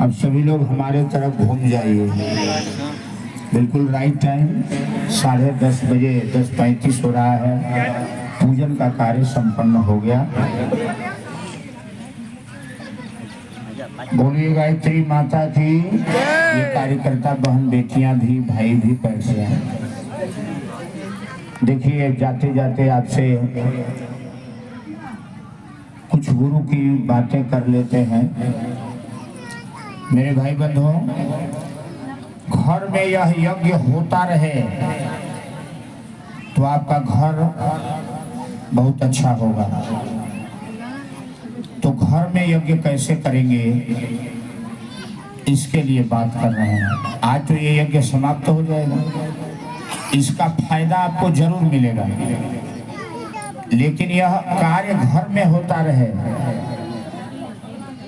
अब सभी लोग हमारे तरफ घूम जाइए। बिल्कुल राइट टाइम 10:30 बजे 10:35 हो रहा है। पूजन का कार्य संपन्न हो गया। बोलिए गायत्री माता की। ये कार्यकर्ता बहन बेटियां भी भाई भी बैठे हैं। देखिए जाते जाते आपसे कुछ गुरु की बातें कर लेते हैं। मेरे भाई बंधुओं, घर में यह यज्ञ होता रहे तो आपका घर बहुत अच्छा होगा। तो घर में यज्ञ कैसे करेंगे इसके लिए बात कर रहे हैं। आज तो ये यज्ञ समाप्त हो जाएगा, इसका फायदा आपको जरूर मिलेगा, लेकिन यह कार्य घर में होता रहे,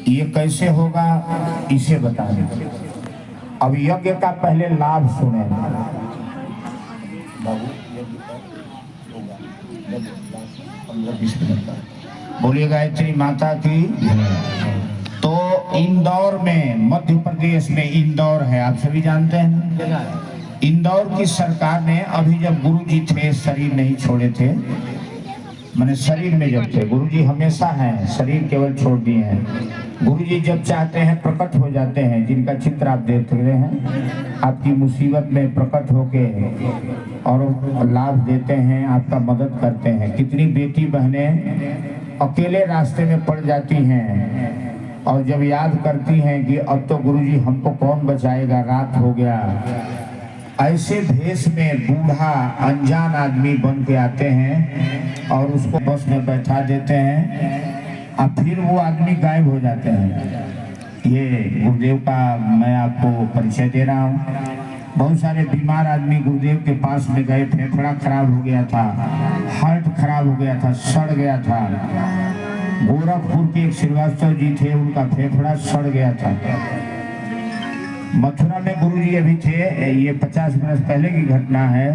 ये कैसे होगा इसे बता दें। अब यज्ञ का पहले लाभ सुने। बोलिए गायत्री माता की। तो इंदौर में, मध्य प्रदेश में इंदौर है, आप सभी जानते हैं। इंदौर की सरकार ने अभी जब गुरुजी थे, शरीर नहीं छोड़े थे, मैंने शरीर में जब थे, गुरुजी हमेशा हैं, शरीर केवल छोड़ दिए हैं। गुरुजी जब चाहते हैं प्रकट हो जाते हैं, जिनका चित्र आप देख रहे हैं, आपकी मुसीबत में प्रकट होके और लाभ देते हैं, आपका मदद करते हैं। कितनी बेटी बहनें अकेले रास्ते में पड़ जाती हैं और जब याद करती हैं कि अब तो गुरुजी हमको कौन बचाएगा, रात हो गया, ऐसे भेष में बूढ़ा अनजान आदमी बन के आते हैं और उसको बस में बैठा देते हैं और फिर वो आदमी गायब हो जाते हैं। ये गुरुदेव का मैं आपको परिचय दे रहा हूँ। बहुत सारे बीमार आदमी गुरुदेव के पास में गए, फेफड़ा खराब हो गया था, हार्ट खराब हो गया था, सड़ गया था। गोरखपुर के एक श्रीवास्तव जी थे, उनका फेफड़ा सड़ गया था। मथुरा में गुरुजी अभी थे, ये 50 वर्ष पहले की घटना है।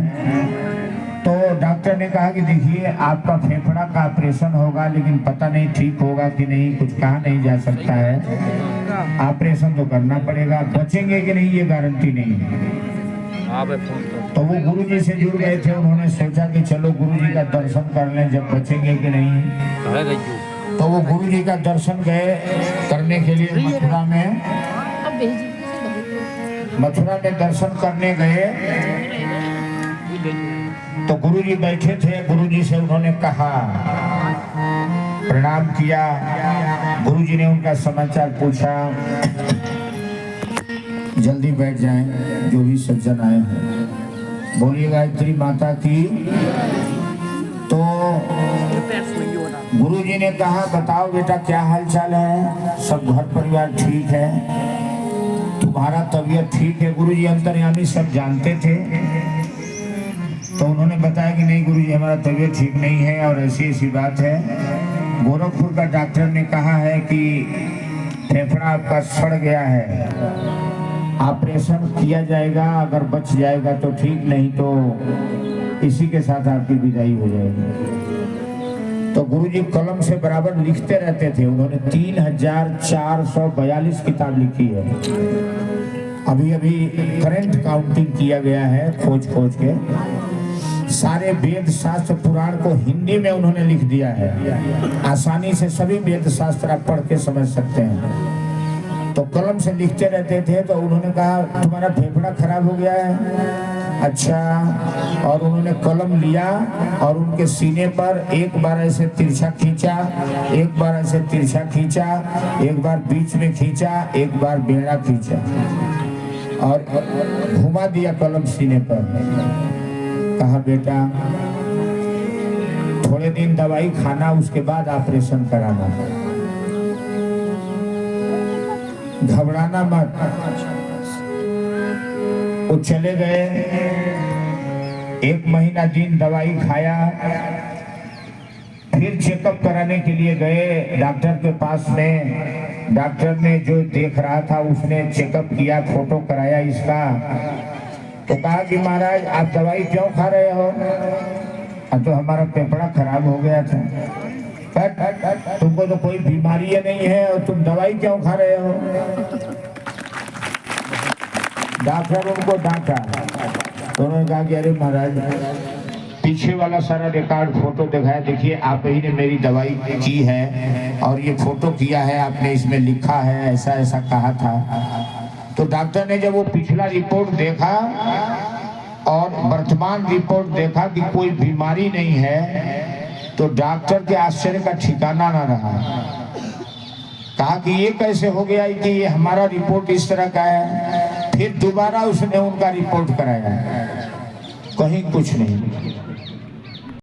तो डॉक्टर ने कहा कि देखिए आपका फेफड़ा का ऑपरेशन होगा, लेकिन पता नहीं ठीक होगा कि नहीं, कुछ कहा नहीं जा सकता है, ऑपरेशन तो करना पड़ेगा, बचेंगे कि नहीं ये गारंटी नहीं। तो वो गुरुजी से जुड़ गए थे, उन्होंने सोचा कि चलो गुरुजी का दर्शन कर लें, जब बचेंगे कि नहीं। तो वो गुरुजी का दर्शन गए करने के लिए मथुरा में दर्शन करने गए। तो गुरुजी बैठे थे, गुरुजी से उन्होंने कहा, प्रणाम किया। गुरुजी ने उनका समाचार पूछा। जल्दी बैठ जाएं जो भी सज्जन आए हैं। बोलिए गायत्री माता की। तो गुरुजी ने कहा, बताओ बेटा क्या हालचाल है, सब घर परिवार ठीक है, तुम्हारा तबीयत ठीक है। गुरुजी अंतर्यामी सब जानते थे। तो उन्होंने बताया कि नहीं गुरुजी हमारा तबीयत ठीक नहीं है और ऐसी ऐसी बात है। गोरखपुर का डॉक्टर ने कहा है कि फेफड़ा आपका सड़ गया है, ऑपरेशन किया जाएगा, अगर बच जाएगा तो ठीक, नहीं तो इसी के साथ आपकी विदाई हो जाएगी। तो गुरुजी कलम से बराबर लिखते रहते थे। उन्होंने 3442 किताब लिखी है। अभी अभी करंट काउंटिंग किया गया है, खोज के सारे वेद शास्त्र पुराण को हिंदी में उन्होंने लिख दिया है। आसानी से सभी वेद शास्त्र आप पढ़ के समझ सकते हैं। तो कलम से लिखते रहते थे। तो उन्होंने कहा तुम्हारा फेफड़ा खराब हो गया है, अच्छा। और उन्होंने कलम लिया और उनके सीने पर एक बार ऐसे तिरछा खींचा, एक बार ऐसे तिरछा खींचा, एक बार बीच में खींचा, एक बार बेड़ा खींचा और घुमा दिया कलम सीने पर। कहा बेटा थोड़े 15 दिन दवाई खाना, उसके बाद ऑपरेशन कराना। घबराना मत। वो चले गए, 1 महीना दिन दवाई खाया, फिर चेकअप कराने के लिए गए डॉक्टर के पास में। डॉक्टर ने जो देख रहा था उसने चेकअप किया, फोटो कराया इसका, तो कहा कि महाराज आप दवाई क्यों खा रहे हो? तो हमारा फेफड़ा खराब हो गया था। तुमको तो कोई बीमारी नहीं है और तुम दवाई क्यों खा रहे हो? डॉक्टर उनको डांटा। तो उन्होंने कहा कि अरे महाराज, पीछे वाला सारा रिकॉर्ड फोटो दिखाया, देखिए आप ही ने मेरी दवाई की है और ये फोटो किया है आपने, इसमें लिखा है ऐसा ऐसा कहा था। तो डॉक्टर ने जब वो पिछला रिपोर्ट देखा और वर्तमान रिपोर्ट देखा कि कोई बीमारी नहीं है, तो डॉक्टर के आश्चर्य का ठिकाना ना रहा। कहा कि ये कैसे हो गया कि ये हमारा रिपोर्ट इस तरह का है। फिर दोबारा उसने उनका रिपोर्ट कराया, कहीं कुछ नहीं।